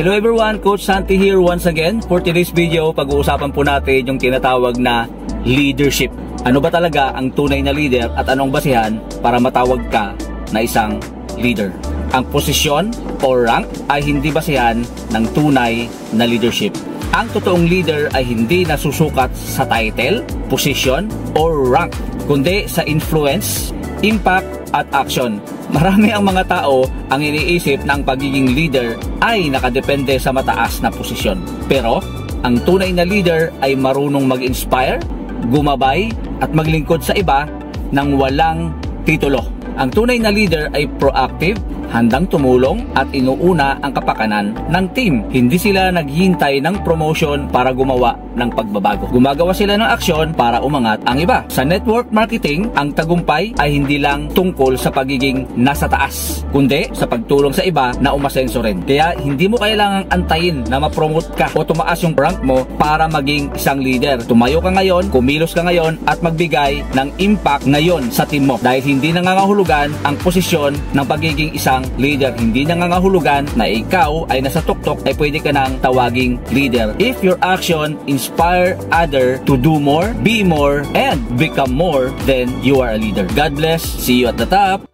Hello everyone, Coach Santi here once again. For today's video, pag-uusapan po natin yung tinatawag na leadership. Ano ba talaga ang tunay na leader at anong basihan para matawag ka na isang leader? Ang posisyon o rank ay hindi basihan ng tunay na leadership. Ang totoong leader ay hindi nasusukat sa title, position, or rank, kundi sa influence, impact, at action. Marami ang mga tao ang iniisip na ang pagiging leader ay nakadepende sa mataas na posisyon. Pero, ang tunay na leader ay marunong mag-inspire, gumabay, at maglingkod sa iba nang walang titulo. Ang tunay na leader ay proactive, handang tumulong at inuuna ang kapakanan ng team. Hindi sila naghihintay ng promotion para gumawa ng pagbabago. Gumagawa sila ng aksyon para umangat ang iba. Sa network marketing, ang tagumpay ay hindi lang tungkol sa pagiging nasa taas, kundi sa pagtulong sa iba na umasenso rin. Kaya hindi mo kailangang antayin na ma-promote ka o tumaas yung rank mo para maging isang leader. Tumayo ka ngayon, kumilos ka ngayon at magbigay ng impact ngayon sa team mo. Dahil hindi nangangahulugan ang posisyon ng pagiging isang leader. Hindi nangangahulugan na ikaw ay nasa tuktok ay pwede ka nang tawaging leader. If your action inspire other to do more, be more, and become more, then you are a leader. God bless. See you at the top.